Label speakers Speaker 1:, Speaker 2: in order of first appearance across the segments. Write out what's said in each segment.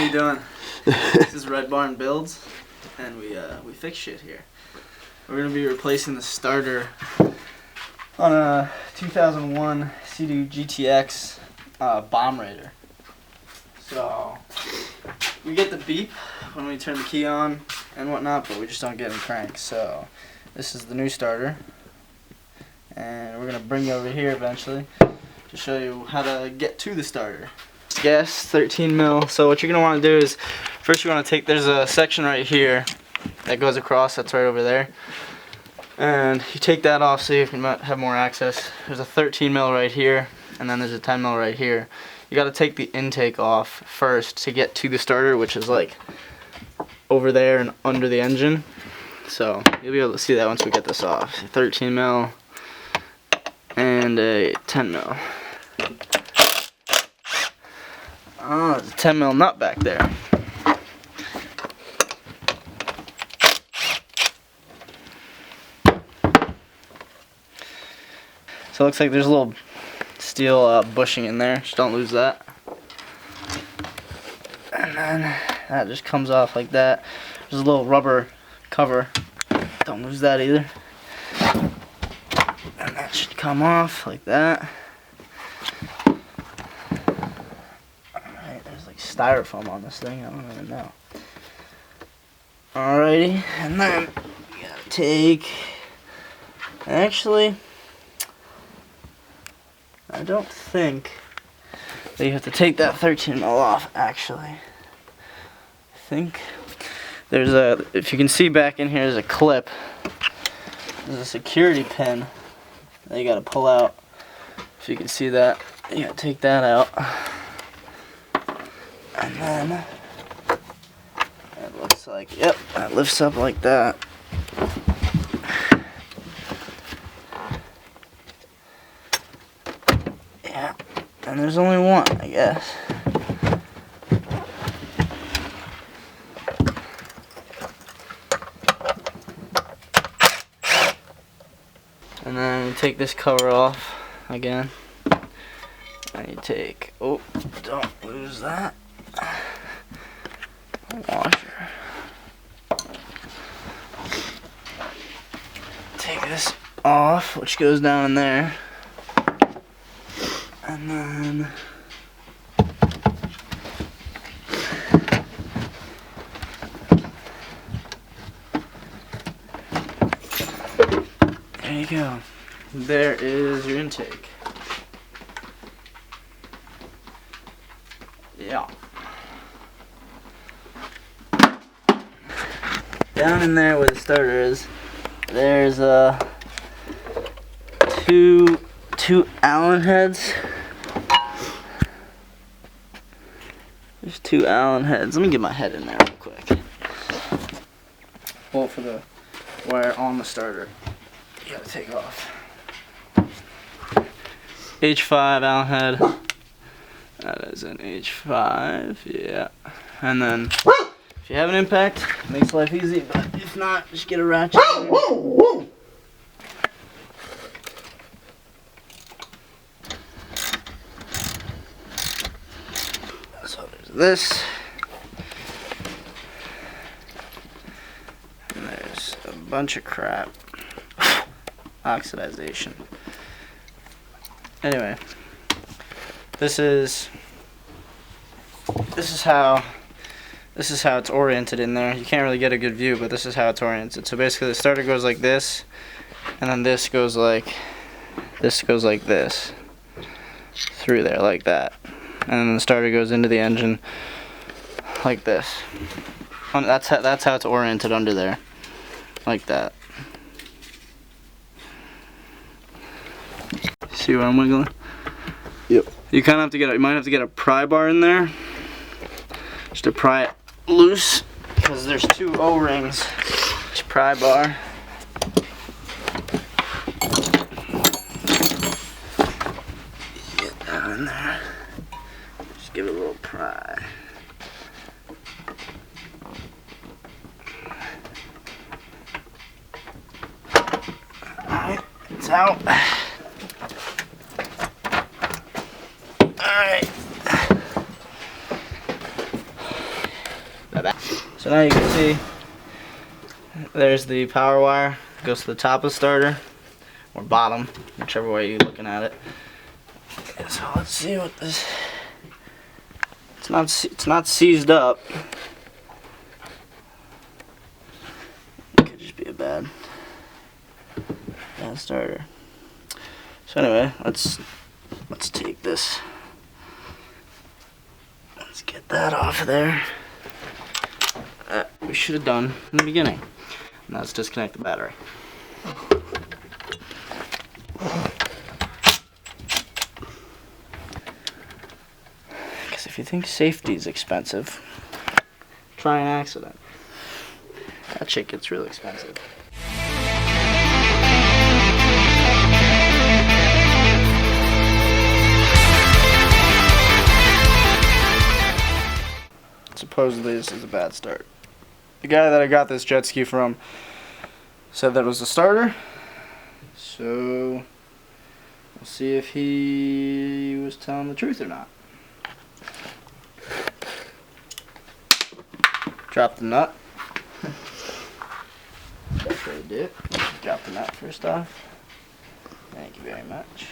Speaker 1: you doing? This is Red Barn Builds, and we fix shit here. We're gonna be replacing the starter on a 2001 SEA-DOO GTX bomb raider. So we get the beep when we turn the key on and whatnot, but we just don't get any cranks. So this is the new starter, and we're gonna bring you over here eventually to show you how to get to the starter. Gas 13 mil. So what you're gonna want to do is first you want to take, there's a section right here that goes across, that's right over there, and you take that off so you can have more access. There's a 13 mil right here, and then there's a 10 mil right here. You got to take the intake off first to get to the starter, which is like over there and under the engine. So you'll be able to see that once we get this off. 13 mil and a 10 mil. Oh, there's a 10 mil nut back there. So it looks like there's a little steel bushing in there. Just don't lose that. And then that just comes off like that. There's a little rubber cover. Don't lose that either. And that should come off like that. Alright, there's like styrofoam on this thing. I don't even know. Alrighty, and then you gotta take. Actually, I don't think that you have to take that 13 mil off, actually. I think there's a, if you can see back in here, there's a clip. There's a security pin that you gotta pull out. If you can see that, you gotta take that out. And then it looks like, yep, that lifts up like that. Yeah, and there's only one, I guess. And then you take this cover off again. And you take, oh, don't lose that. Washer. Take this off, which goes down in there. And then there you go. There is your intake. Yeah. Down in there where the starter is, there's two Allen heads. There's two Allen heads. Let me get my head in there real quick. Bolt for the wire on the starter. You gotta take off. H5 Allen head. That is an H5, yeah. And then if you have an impact, it makes life easy, but if not, just get a ratchet. So there's this. And there's a bunch of crap. Oxidization. Anyway, this is how it's oriented in there. You can't really get a good view, but this is how it's oriented. So basically the starter goes like this, and then this goes like this through there like that. And then the starter goes into the engine like this. That's how it's oriented under there. Like that. See where I'm wiggling? Yep. You kind of have to you might have to get a pry bar in there just to pry it loose, because there's two O-rings. Each pry bar. Get that in there. Just give it a little pry. Alright, it's out. Alright. So now you can see there's the power wire. It goes to the top of the starter or bottom, whichever way you're looking at it. So let's see what this. It's not seized up. It could just be a bad starter. So anyway, let's take this. Let's get that off of there. That we should have done in the beginning. And let's disconnect the battery. Because if you think safety is expensive, try an accident. That shit gets really expensive. Supposedly this is a bad start. The guy that I got this jet ski from said that it was a starter, so we'll see if he was telling the truth or not. Drop the nut. That's what I did. Drop the nut first off. Thank you very much.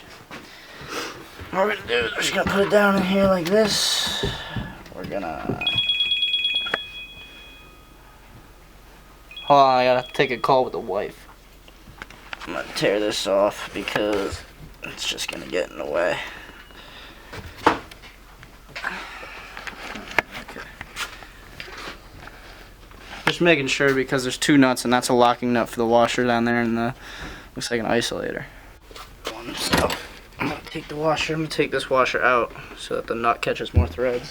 Speaker 1: What we're gonna do is we're just gonna put it down in here like this. We're gonna. Hold on, I gotta take a call with the wife. I'm gonna tear this off because it's just gonna get in the way. Okay. Just making sure because there's two nuts and that's a locking nut for the washer down there and the looks like an isolator. So I'm gonna take the washer, I'm gonna take this washer out so that the nut catches more threads.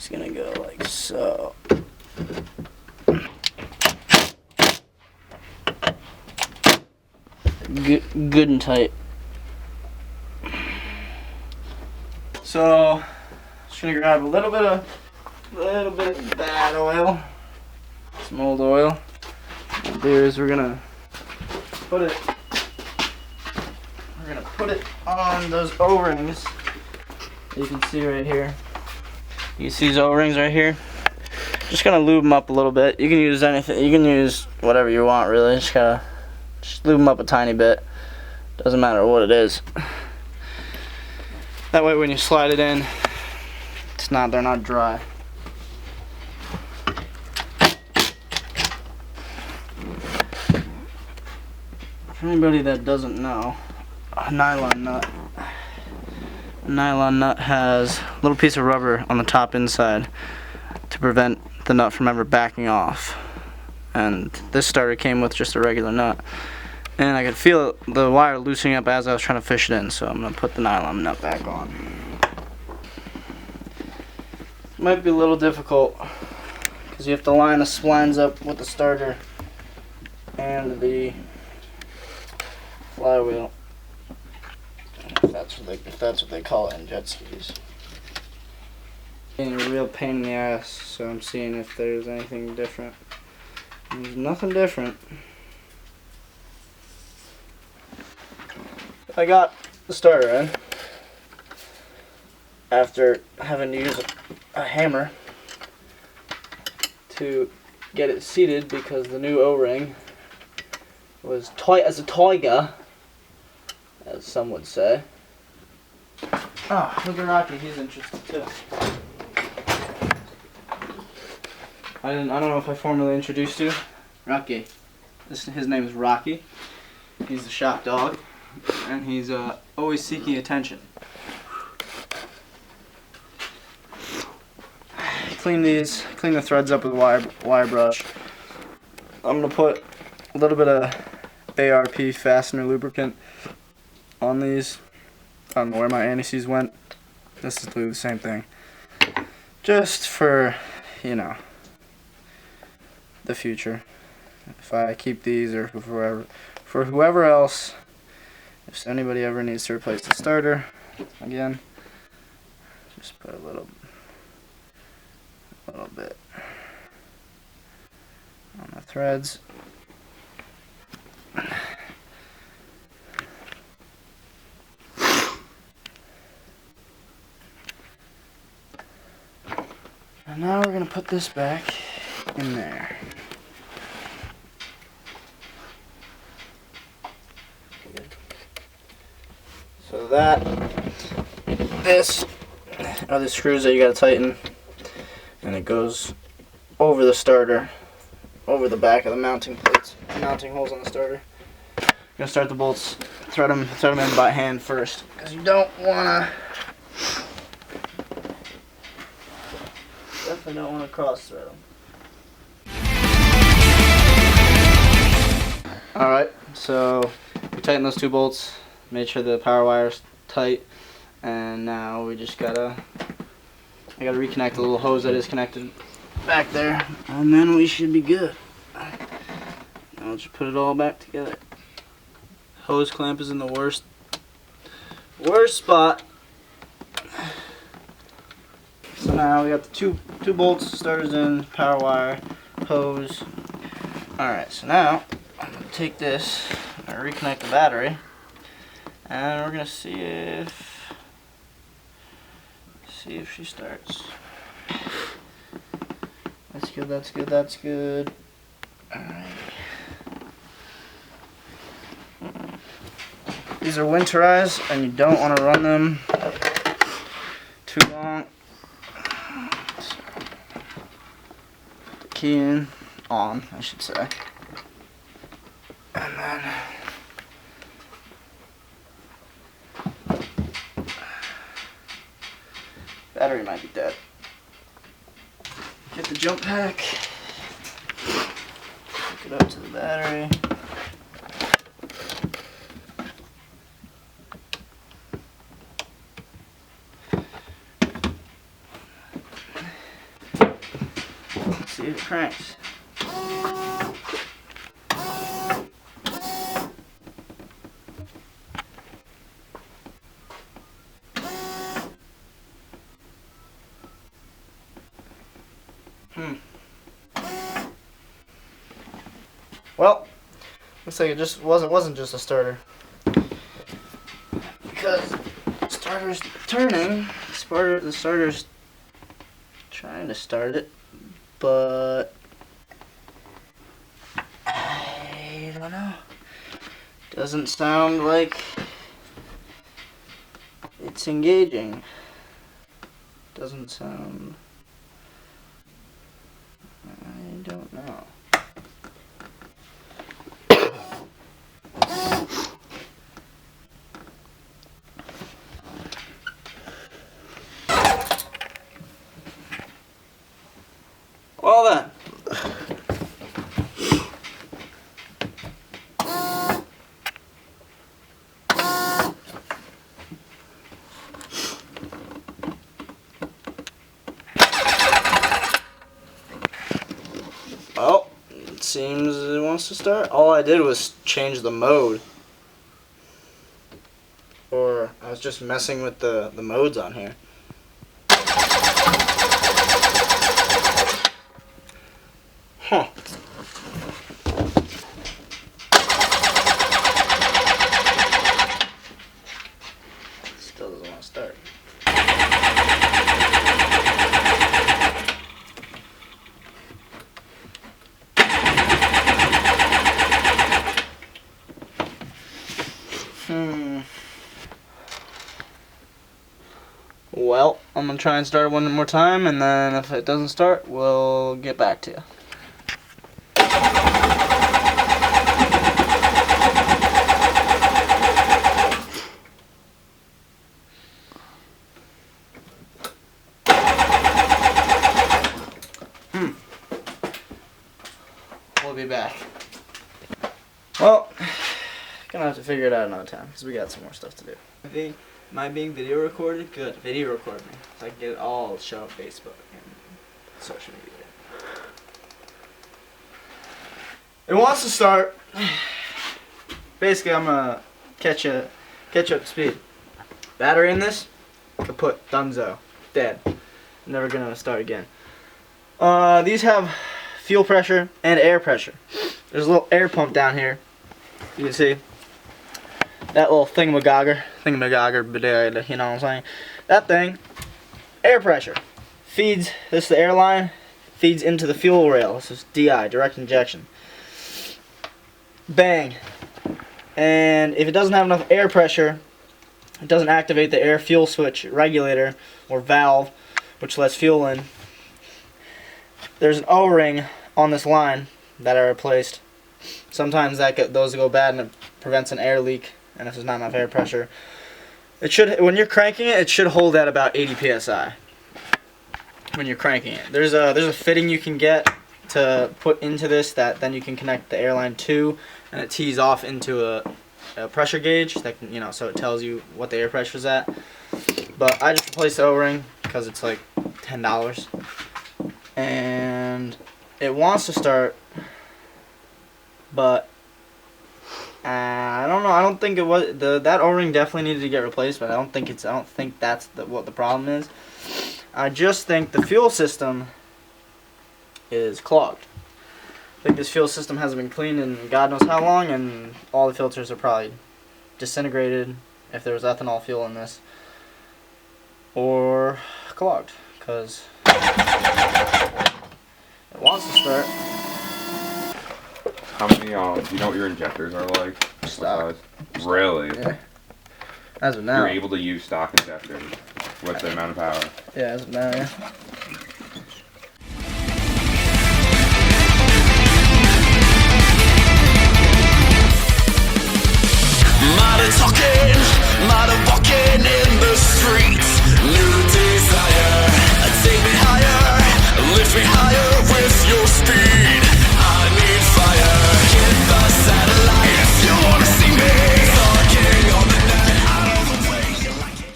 Speaker 1: Gonna go like so. Good and tight. So, just gonna grab a little bit of bad oil, some old oil. What we'll do is we're gonna put it on those O-rings. You can see right here. You see these O-rings right here? Just gonna lube them up a little bit. You can use anything. You can use whatever you want, really. Just lube them up a tiny bit. Doesn't matter what it is. That way, when you slide it in, they're not dry. For anybody that doesn't know, a nylon nut. A nylon nut has a little piece of rubber on the top inside to prevent the nut from ever backing off. And this starter came with just a regular nut. And I could feel the wire loosening up as I was trying to fish it in, so I'm going to put the nylon nut back on. It might be a little difficult because you have to line the splines up with the starter and the flywheel. If that's what they call it in jet skis. Being a real pain in the ass, so I'm seeing if there's anything different. There's nothing different. I got the starter in after having to use a hammer to get it seated because the new O-ring was tight as a tiger, as some would say. Oh, look at Rocky, he's interested too. I don't know if I formally introduced you. Rocky. His name is Rocky. He's the shop dog, and he's always seeking attention. Clean the threads up with wire brush. I'm gonna put a little bit of ARP fastener lubricant on these. I don't know where my anti-seize went. This is literally the same thing. Just for, you know, the future. If I keep these or for whoever else, if anybody ever needs to replace the starter, again, just put a little bit on the threads. And now we're gonna put this back in there. So this are the screws that you gotta tighten, and it goes over the starter, over the back of the mounting plates, mounting holes on the starter. You're gonna start the bolts, thread them in by hand first, because you don't wanna, definitely don't wanna cross thread them. All right, so we tighten those two bolts, made sure the power wire's tight, and now we just I gotta reconnect the little hose that is connected back there, and then we should be good. Now let's just put it all back together. Hose clamp is in the worst spot. So now we got the two bolts, starters in, power wire, hose. All right, so now I'm gonna take this, I'm gonna reconnect the battery, and we're gonna see if she starts. That's good, that's good, that's good. Alright. These are winterized, and you don't want to run them too long. So, put the key in, on, I should say. And then battery might be dead. Get the jump pack, hook it up to the battery. Let's see if it cranks. Well, looks like it just wasn't just a starter, because the starter's turning. The starter's trying to start it, but I don't know. Doesn't sound like it's engaging. Doesn't sound. I don't know. Well then. Well, it seems it wants to start. All I did was change the mode. Or I was just messing with the modes on here. Huh. Still doesn't want to start. Well, I'm going to try and start it one more time, and then if it doesn't start, we'll get back to you. We'll be back. Well, gonna have to figure it out another time, because we got some more stuff to do. I think, am I being video recorded? Good, video record me, so I can get it all show on Facebook and social media. It wants to start. Basically, I'm gonna catch up to speed. Battery in this, kaput, dunzo, dead. Never gonna start again. These have fuel pressure and air pressure. There's a little air pump down here. You can see that little thingamagogger, you know what I'm saying? That thing, air pressure, feeds, this is the air line, feeds into the fuel rail. This is DI, direct injection. Bang. And if it doesn't have enough air pressure, it doesn't activate the air fuel switch regulator or valve, which lets fuel in. There's an O-ring on this line that I replaced. Sometimes those go bad and it prevents an air leak, and if there's not enough air pressure. It should, when you're cranking it, it should hold at about 80 psi. When you're cranking it, there's a fitting you can get to put into this that then you can connect the airline to, and it tees off into a pressure gauge that can, so it tells you what the air pressure is at. But I just replaced the O-ring because it's like $10, and it wants to start, but I don't know. I don't think it was that O-ring definitely needed to get replaced, but I don't think that's what the problem is. I just think the fuel system is clogged. I think this fuel system hasn't been cleaned in God knows how long, and all the filters are probably disintegrated if there was ethanol fuel in this, or clogged, because it wants to start.
Speaker 2: How many, do you know what your injectors are like?
Speaker 1: Stock.
Speaker 2: Really?
Speaker 1: Yeah. As of now.
Speaker 2: You're able to use stock injectors with the amount of power?
Speaker 1: Yeah, as of now, yeah.
Speaker 3: Mighty walking in the streets. New desire, take me higher, lift me higher with your speed. I need fire, get the satellite if you wanna see me. Talking on the net, I know the way you like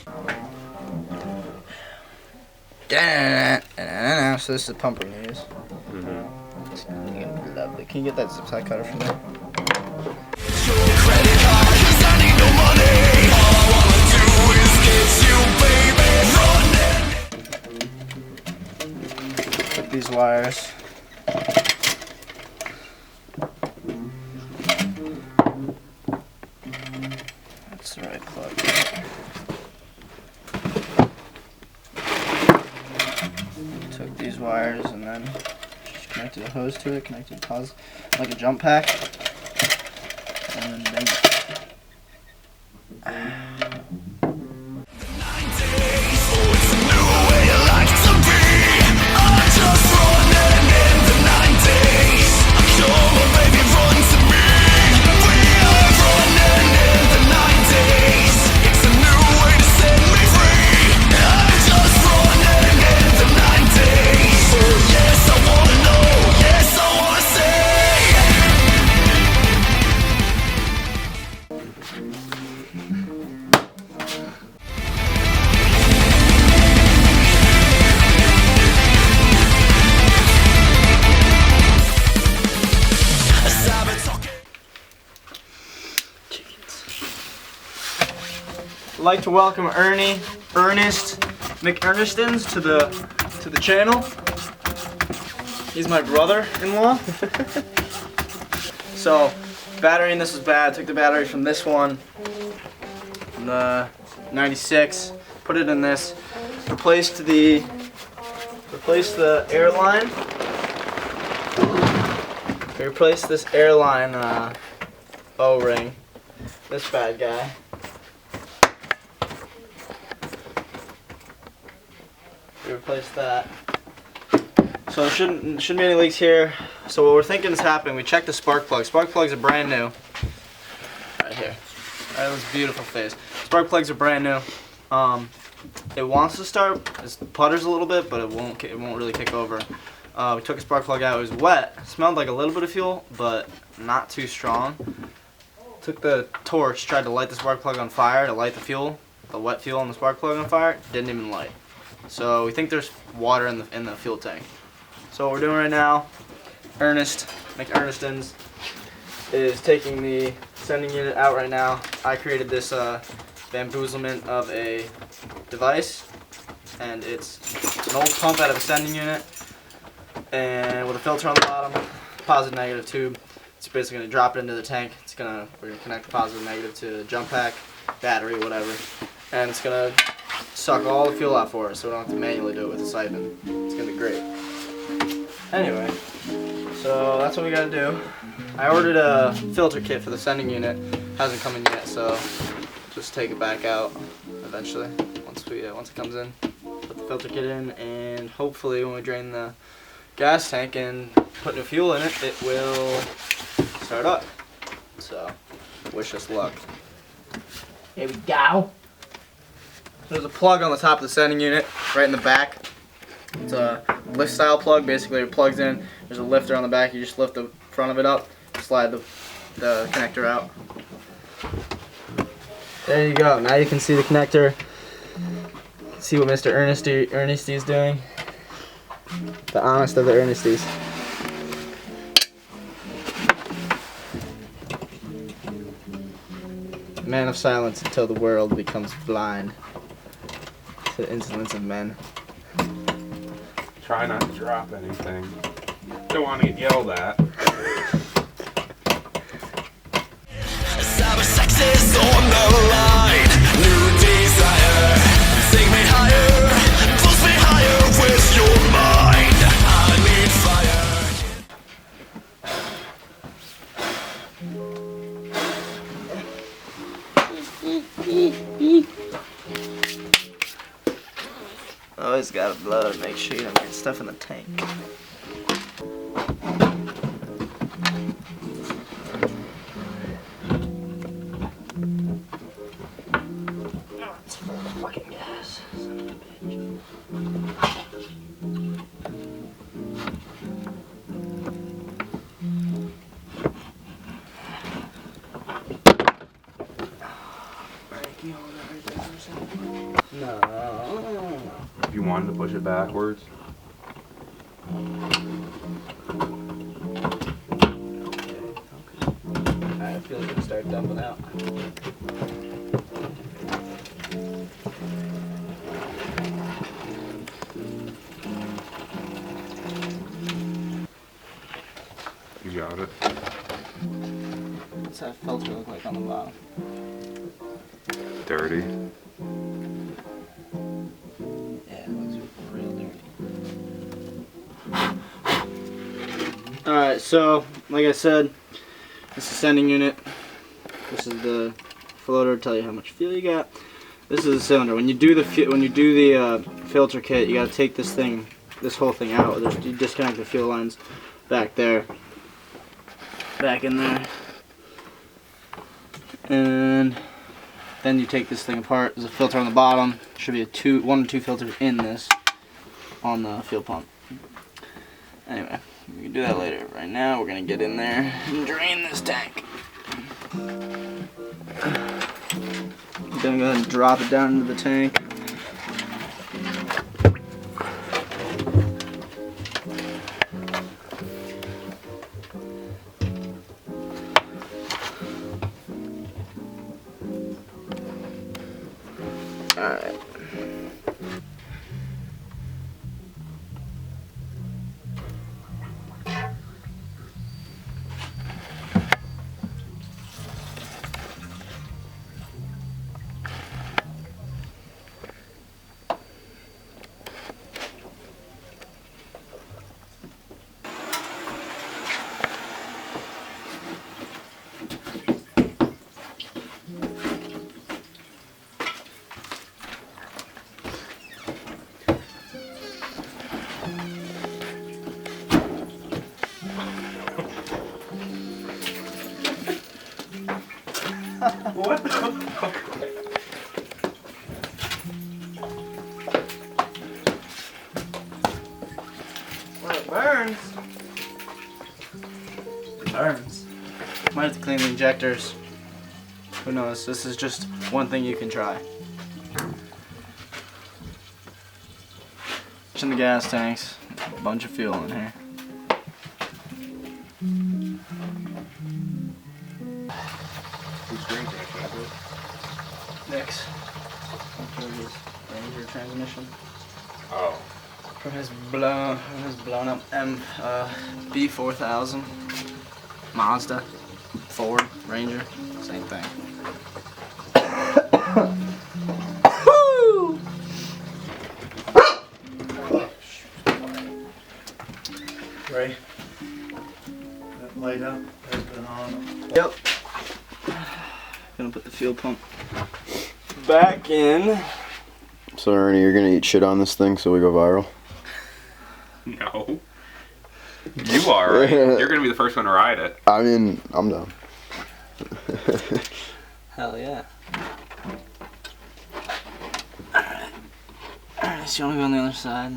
Speaker 1: it. So this is the pump we're gonna use. Lovely. Can you get that zip tie cutter from there?
Speaker 3: credit card, 'cause I need no money. All I wanna do is get you, baby, running.
Speaker 1: Put these wires. That's the right plug. Took these wires and then just connected a hose to it, connected pause like a jump pack. And then I'd like to welcome Ernest McErnestons to the channel. He's my brother-in-law. So, battery in this is bad. Took the battery from this one, from the 96, put it in this, replaced the airline. We replaced this airline O-ring. This bad guy. We replaced that. So there shouldn't be any leaks here. So what we're thinking is happening, we checked the spark plug. Spark plugs are brand new. Right here. Alright, this beautiful face. Spark plugs are brand new. It wants to start, it putters a little bit, but it won't really kick over. We took a spark plug out, it was wet. It smelled like a little bit of fuel, but not too strong. Took the torch, tried to light the spark plug on fire to light the wet fuel on the spark plug on fire, didn't even light. So we think there's water in the fuel tank. So what we're doing right now, Ernest McErnestons is taking the sending unit out right now. I created this bamboozlement of a device, and it's an old pump out of a sending unit, and with a filter on the bottom, positive negative tube. It's basically going to drop it into the tank. We're going to connect the positive negative to the jump pack, battery, whatever, and it's going to suck all the fuel out for us, so we don't have to manually do it with a siphon. It's gonna be great. Anyway, so that's what we gotta do. I ordered a filter kit for the sending unit. Hasn't come in yet, so just take it back out eventually once it comes in. Put the filter kit in, and hopefully when we drain the gas tank and put new fuel in it, it will start up. So wish us luck. Here we go. There's a plug on the top of the sending unit, right in the back. It's a lift style plug. Basically it plugs in. There's a lifter on the back. You just lift the front of it up, slide the connector out. There you go. Now you can see the connector. See what Mr. Ernesty is doing. The honest of the Ernesties. Man of silence until the world becomes blind to the insolence of men.
Speaker 2: Try not to drop anything. Don't want to get yelled at.
Speaker 3: Cyber sex is on the line. New desire. Take me higher. Pulse me higher with your mind. I need fire.
Speaker 1: Always gotta blow to make sure you don't get stuff in the tank. It's full of fucking gas. Son of a bitch. No.
Speaker 2: If you wanted to push it backwards.
Speaker 1: I feel like it'll start dumping out.
Speaker 2: You got it.
Speaker 1: What's that filter look like on the bottom?
Speaker 2: Dirty.
Speaker 1: Yeah, it looks real dirty. Alright, so like I said, this is the sending unit. This is the floater to tell you how much fuel you got. This is the cylinder. When you do the filter kit, you gotta take this whole thing out. You disconnect the fuel lines back there, back in there, and then you take this thing apart. There's a filter on the bottom. Should be one or two filters in this on the fuel pump. Anyway, we can do that later. Right now, we're gonna get in there and drain this tank. I'm gonna go ahead and drop it down into the tank. Alright.
Speaker 2: What the fuck?
Speaker 1: Well, it burns. It burns. Might have to clean the injectors. Who knows? This is just one thing you can try. In the gas tanks, a bunch of fuel in here.
Speaker 2: Who's drinking it, Pepper?
Speaker 1: Next. Ranger transmission.
Speaker 2: Oh.
Speaker 1: From his blown up B4000 Mazda Ford Ranger, same thing. Woo! Gonna put the fuel pump back in.
Speaker 4: So Ernie, you're gonna eat shit on this thing so we go viral?
Speaker 2: No. You are, right? You're gonna be the first one to ride it.
Speaker 4: I mean, I'm down.
Speaker 1: Hell yeah. Alright, so you wanna go on the other side?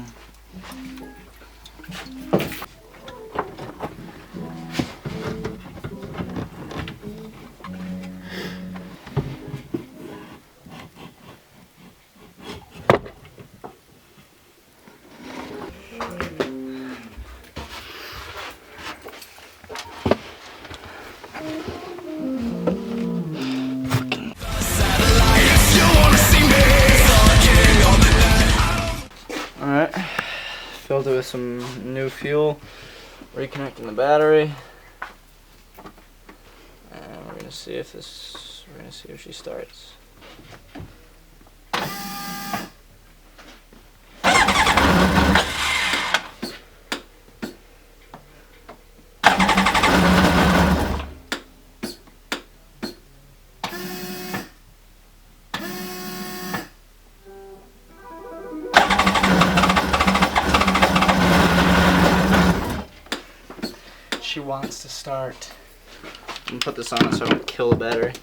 Speaker 1: Alright, filled it with some new fuel, reconnecting the battery, and we're gonna see if she starts. She wants to start. I'm gonna put this on it so I don't kill the battery.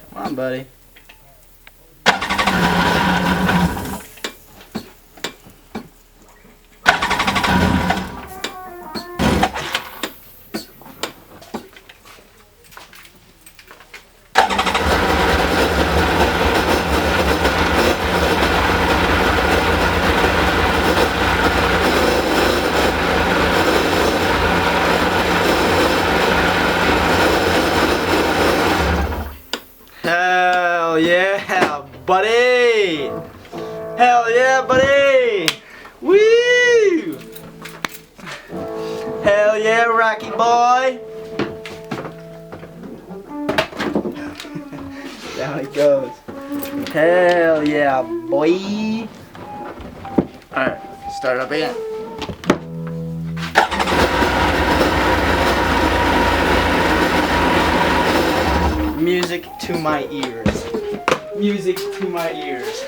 Speaker 1: Come on, buddy. Hell yeah, buddy! Hell yeah, buddy! Woo! Hell yeah, Rocky boy! Down it goes. Hell yeah, boy! Alright, start up again. Music to my ears. Music to my ears.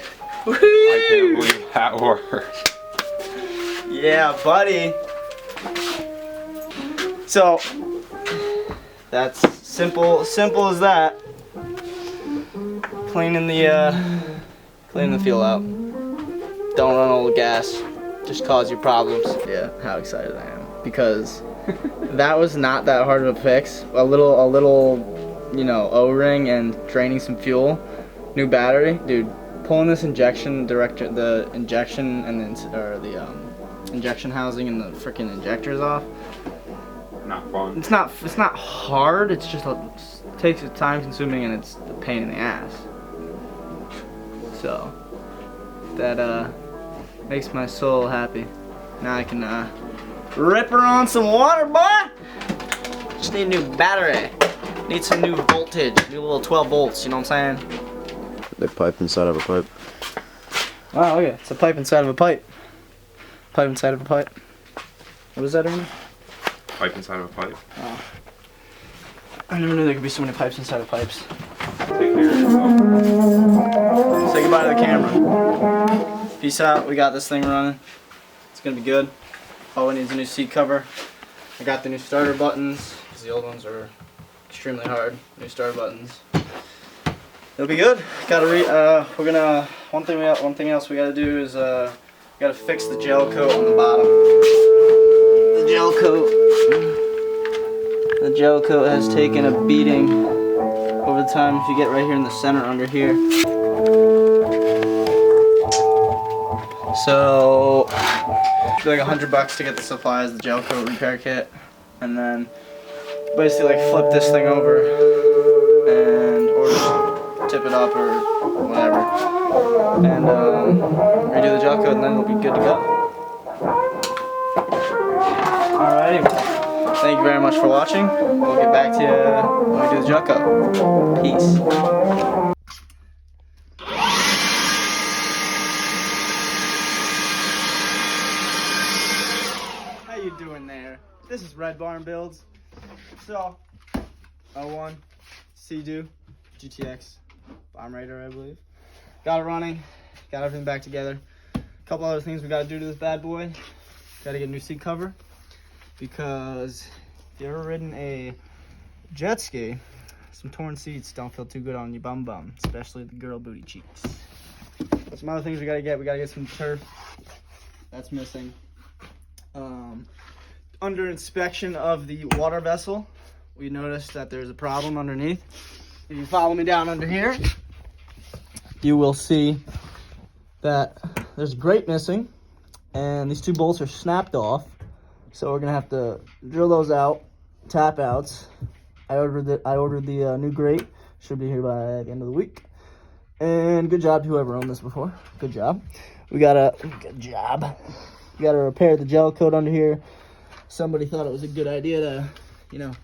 Speaker 2: I can't believe that worked.
Speaker 1: Yeah, buddy. So that's simple as that. Cleaning the fuel out. Don't run all the gas. Just cause you problems. Yeah, how excited I am because that was not that hard of a fix. A little. You know, O-ring and draining some fuel, new battery, dude. Pulling this injection the injection and the injection housing and the freaking injectors off.
Speaker 2: Not fun.
Speaker 1: It's not hard. It's just it takes time consuming and it's a pain in the ass. So that makes my soul happy. Now I can rip her on some water, boy. Just need a new battery. Need some new voltage, new little 12 volts, you know what I'm saying?
Speaker 4: They pipe inside of a pipe.
Speaker 1: Wow, okay, it's a pipe inside of a pipe. Pipe inside of a pipe. What is that, Ernie?
Speaker 2: Pipe inside of a pipe.
Speaker 1: Oh. I never knew there could be so many pipes inside of pipes.
Speaker 2: Take care of yourself.
Speaker 1: Say goodbye to the camera. Peace out, we got this thing running. It's gonna be good. All we need is a new seat cover. I got the new starter buttons, because the old ones are extremely hard. New starter buttons. It'll be good. We're gonna one thing else we gotta do is we gotta fix the gel coat on the bottom. The gel coat has taken a beating over the time. If you get right here in the center under here. So it'd be like $100 to get the supplies, the gel coat repair kit, and then basically like flip this thing over and or just tip it up or whatever, and redo the gel coat, and then it'll be good to go. Alrighty, Thank you very much for watching. We'll get back to you when we do the junk up. Peace. How you doing there? This is Red Barn Builds. So, 01 SEA-DOO GTX Bomb Raider, I believe. Got it running. Got everything back together. A couple other things we got to do to this bad boy. Got to get a new seat cover because if you ever ridden a jet ski, some torn seats don't feel too good on your bum, especially the girl booty cheeks. But some other things we got to get. We got to get some turf. That's missing. Under inspection of the water vessel, we noticed that there's a problem underneath. If you follow me down under here, you will see that there's a grate missing, and these two bolts are snapped off. So we're gonna have to drill those out, tap outs. I ordered the new grate. Should be here by the end of the week. And good job to whoever owned this before. Good job. We gotta repair the gel coat under here. Somebody thought it was a good idea to,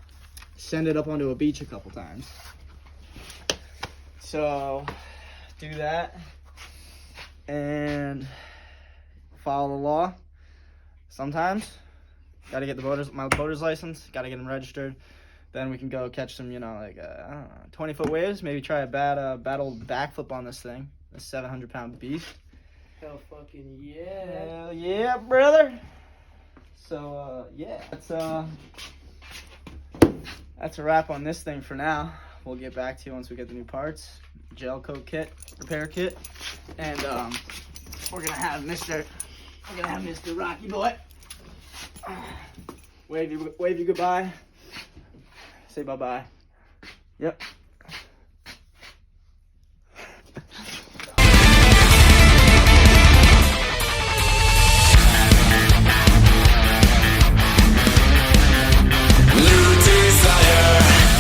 Speaker 1: send it up onto a beach a couple times. So do that and follow the law. Sometimes gotta get my boater's license, gotta get them registered. Then we can go catch some, 20-foot waves. Maybe try a bad old backflip on this thing, this 700-pound beast.
Speaker 5: Hell fucking yeah.
Speaker 1: Hell yeah, brother. So yeah, that's a wrap on this thing for now. We'll get back to you once we get the new parts, gel coat kit, repair kit, and we're gonna have Mr. Rocky Boy wave you goodbye. Say bye bye. Yep.